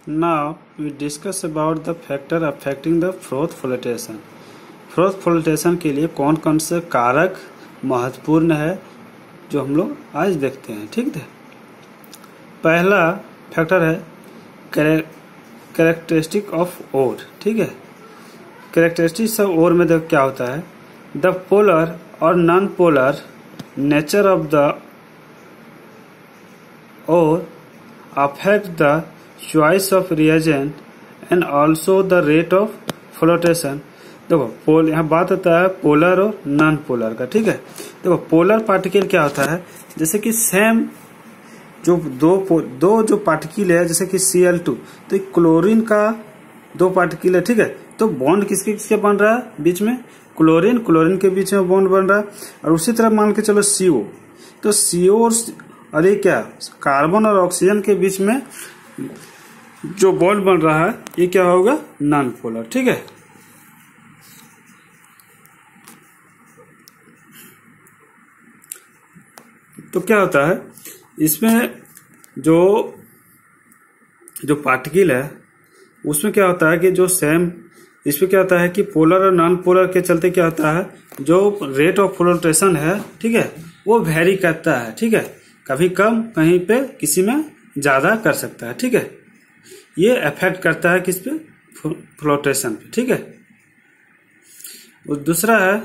Now we discuss about the factor affecting the froth flotation. Froth flotation के लिए कौन कौन से कारक महत्वपूर्ण है जो हम लोग आज देखते हैं। ठीक है, पहला फैक्टर है कैरेक्टरिस्टिक ऑफ ओर। ठीक है, कैरेक्टरिस्टिक्स ऑफ ओर में देखो क्या होता है, द पोलर और non polar nature of the ore affect the choice of reagent and also the rate of flotation. देखो यहाँ बात होता है पोलर और नॉन पोलर का। ठीक है, देखो पोलर पार्टिकल क्या होता है, जैसे कि सेम जो दो जो पार्टिकल है, जैसे कि Cl2, तो क्लोरीन का दो पार्टिकल है। ठीक है, तो बॉन्ड किसके किसके बन रहा है, बीच में क्लोरीन के बीच में बॉन्ड बन रहा है। और उसी तरह मान के चलो CO, तो CO और ये क्या कार्बन और ऑक्सीजन के बीच में जो बॉन्ड बन रहा है ये क्या होगा, नॉन पोलर। ठीक है, तो क्या होता है इसमें जो पार्टिकल है उसमें क्या होता है कि जो सेम इसमें क्या होता है कि पोलर और नॉन पोलर के चलते क्या होता है, जो रेट ऑफ फ्लोटेशन है, ठीक है, वो वेरी करता है। ठीक है, कभी कम, कहीं पे किसी में ज्यादा कर सकता है। ठीक है, ये अफेक्ट करता है किस पे, फ्लोटेशन पे। ठीक है, और दूसरा है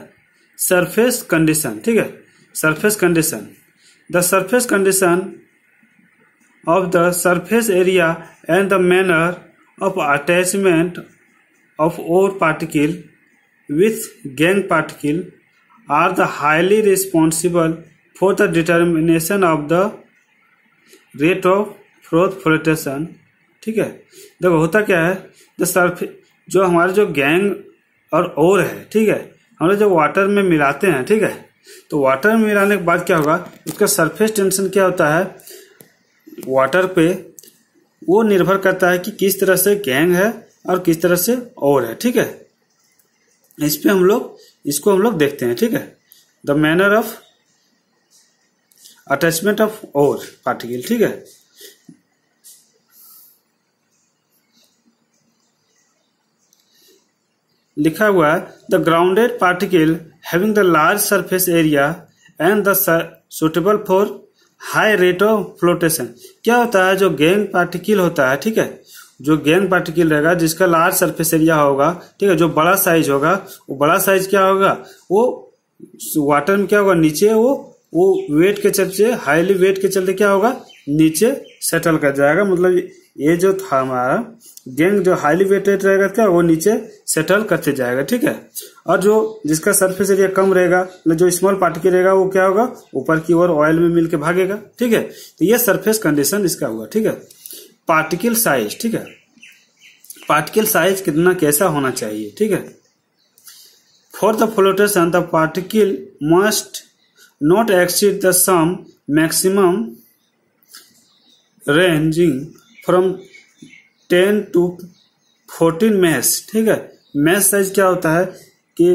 सरफेस कंडीशन। ठीक है, surface condition, the surface condition of the surface area and the manner of attachment of ore particle with gangue particle are the highly responsible for the determination of the rate of froth flotation। ठीक है, देखो होता क्या है, the surface जो हमारे जो gang और ओर है, ठीक है, हम लोग जब वाटर में मिलाते हैं, ठीक है, तो वाटर में मिलाने के बाद क्या होगा, उसका सरफेस टेंशन क्या होता है वाटर पे, वो निर्भर करता है कि किस तरह से गैंग है और किस तरह से ओर है। ठीक है, इस पे इसको हम लोग देखते हैं। ठीक है, the manner of attachment of ore particle. ठीक है, लिखा हुआ है the grounded particle having the large surface area and the suitable for high rate of flotation। क्या होता है, जो गैंग पार्टिकल होता है, ठीक है, जो गैंग पार्टिकल रहेगा जिसका लार्ज सरफेस एरिया होगा, ठीक है, जो बड़ा साइज होगा, वो बड़ा साइज क्या होगा, वो वाटर में क्या होगा, नीचे वो वेट के चलते, हाईली वेट के चलते क्या होगा, नीचे सेटल कर जाएगा। मतलब ये जो था हमारा गैंग जो हाईली वेटेड रहेगा क्या, वो नीचे सेटल करते जाएगा। ठीक है, और जो जिसका सरफेस एरिया कम रहेगा, जो स्मॉल पार्टिकल रहेगा, वो क्या होगा, ऊपर की ओर ऑयल में मिलके भागेगा। ठीक है, तो ये सरफेस कंडीशन इसका हुआ। ठीक है, पार्टिकल साइज। ठीक है, पार्टिकल साइज कितना कैसा होना चाहिए। ठीक है, for the flotation the particle must not exceed the some maximum ranging from 10 to 14 mesh. ठीक है, मैश साइज क्या होता है कि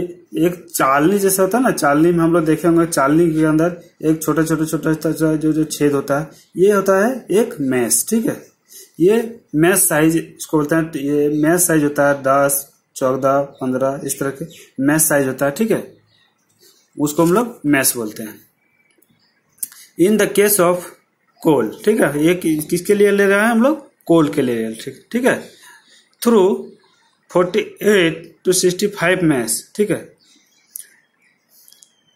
एक चालनी जैसा होता है ना, चालनी में हम लोग देखे होंगे, चालनी के अंदर एक छोटा जो छेद होता है, ये होता है एक मैश। ठीक है, ये मैश साइज इसको बोलते हैं। ये मैश साइज होता है 10, 14, 15 इस तरह के मैश साइज होता है। ठीक है, उसको हम लोग मैश बोलते हैं। In the case of coal, ठीक है, ये किसके लिए ले रहे हैं हम लोग, कोल के लिए। ठीक है, थ्रू 48 to 65 मैश। ठीक है,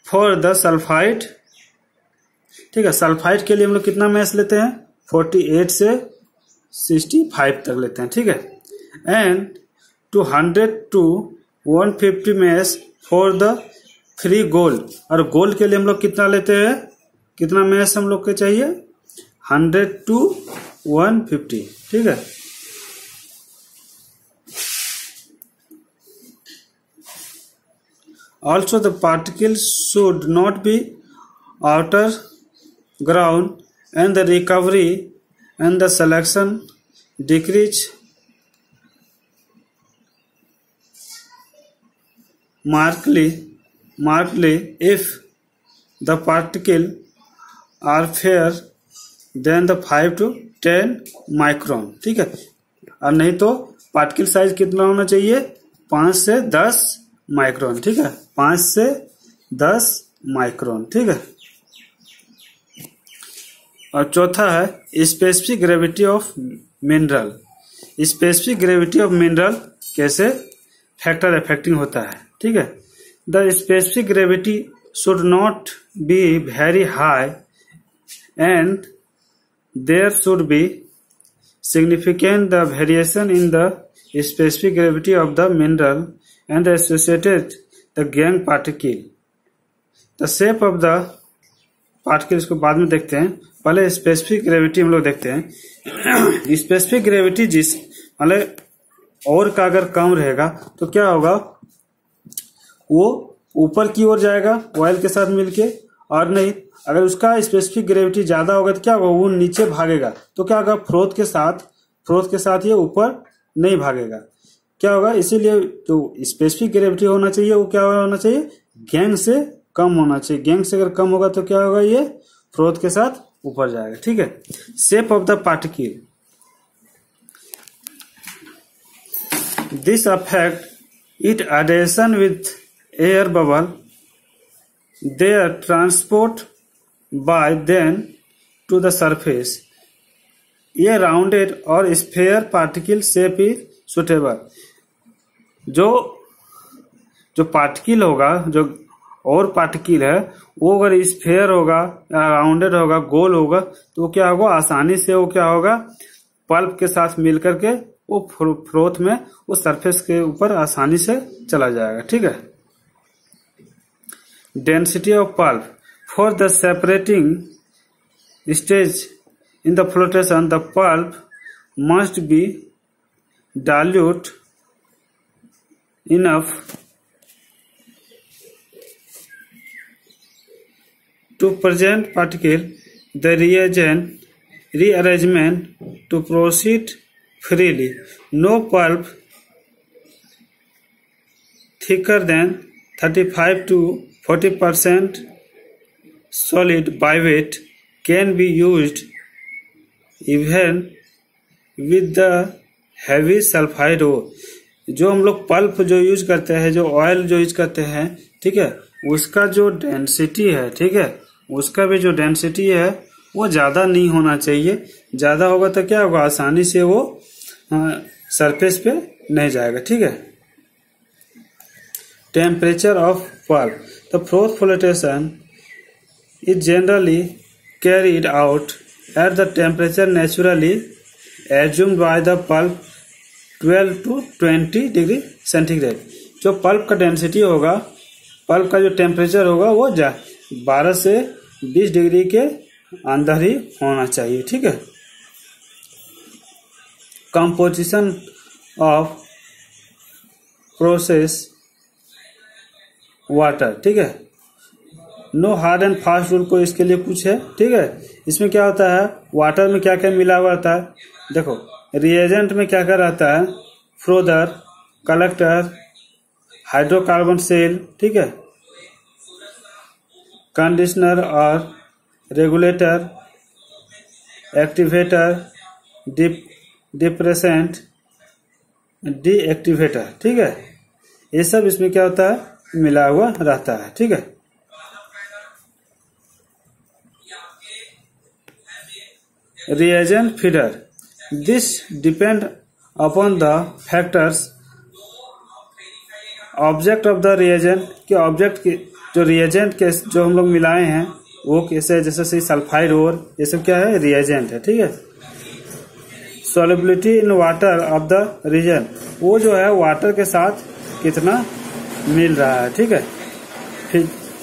फॉर द सल्फाइड, ठीक है, सल्फाइड के लिए हम लोग कितना मैश लेते हैं, 48 से 65 तक लेते हैं। ठीक है, and 200 to 150 mesh for the free gold. और गोल्ड के लिए हम लोग कितना लेते हैं, कितना मैश हम लोग के चाहिए, 100 to 150। ठीक है, also the particles should not be outer ground and the recovery and the selection decrease markedly if the particles are fair than the 5 to 10 micron. ठीक है, और नहीं तो पार्टिकल साइज कितना होना चाहिए, 5 से 10 माइक्रोन, ठीक है, 5 से 10 माइक्रोन, ठीक है। और चौथा है specific gravity of mineral. Specific gravity of mineral कैसे फैक्टर अफेक्टिंग होता है, ठीक है। The specific gravity should not be very high and there should be significant the variation in the specific gravity of the mineral and the associated the gangue particle. The shape of the particle इसको बाद में देखते हैं, पहले specific gravity हम लोग देखते हैं। स्पेसिफिक ग्रेविटी जिस मतलब और का अगर कम रहेगा तो क्या होगा, वो ऊपर की ओर जाएगा ऑयल के साथ मिलके, और नहीं अगर उसका स्पेसिफिक ग्रेविटी ज्यादा होगा तो क्या होगा, वो नीचे भागेगा, तो क्या होगा, फ्रोथ के साथ ये ऊपर नहीं भागेगा, क्या होगा। इसीलिए जो स्पेसिफिक ग्रेविटी होना चाहिए वो क्या होना चाहिए, गैंग से कम होना चाहिए। गैंग से अगर कम होगा तो क्या होगा, ये फ्रोथ के साथ ऊपर जाएगा, ठीक है। Shape of the particle, this affect it adhesion with air bubble, their transport by then to the surface. ये राउंडेड और sphere particle shape is suitable. जो पार्टिकल होगा, जो और पार्टिकल है, वो अगर स्फेयर होगा या राउंडेड होगा, गोल होगा, तो वो क्या होगा, आसानी से वो क्या होगा, पल्प के साथ मिल करके वो फ्रोथ में वो सरफेस के ऊपर आसानी से चला जाएगा, ठीक है। Density of pulp. For the separating stage in the flotation, the pulp must be dilute enough to present particle. The rearrangement to proceed freely. No pulp thicker than 35 to 40% solid bivate can be used even with the heavy sulfide ore. जो हम लोग pulp जो use करते हैं, जो oil जो use करते हैं, ठीक है, उसका जो डेंसिटी है, ठीक है, उसका भी जो डेंसिटी है वो ज्यादा नहीं होना चाहिए। ज्यादा होगा तो क्या होगा, आसानी से वो सरफेस पे नहीं जाएगा, ठीक है। Temperature of pulp. The froth flotation is generally carried out at the temperature naturally assumed by the pulp 12 to 20 degree centigrade. जो पल्प का डेंसिटी होगा, पल्प का जो टेम्परेचर होगा वो 12 से 20 डिग्री के अंदर ही होना चाहिए, ठीक है। कंपोजिशन ऑफ प्रोसेस वाटर, ठीक है। No hard and fast rule को इसके लिए कुछ है, ठीक है। इसमें क्या होता है, वाटर में क्या क्या मिला हुआ रहता है, देखो रिएजेंट में क्या क्या रहता है, फ्रोदर, कलेक्टर, हाइड्रोकार्बन सेल, ठीक है, कंडीशनर और रेगुलेटर, एक्टिवेटर, डिप्रेसेंट, डीएक्टिवेटर, ठीक है। ये सब इसमें क्या होता है, मिला हुआ रहता है, ठीक है। reagent feeder, this depend upon the factors object of the reagent के ऑब्जेक्ट के जो reagent के जो हम लोग मिलाए हैं वो कैसे, जैसे सल्फाइड और ये सब क्या है, reagent है, ठीक है। solubility in water of the reagent, वो जो है वाटर के साथ कितना मिल रहा है, ठीक है। फिर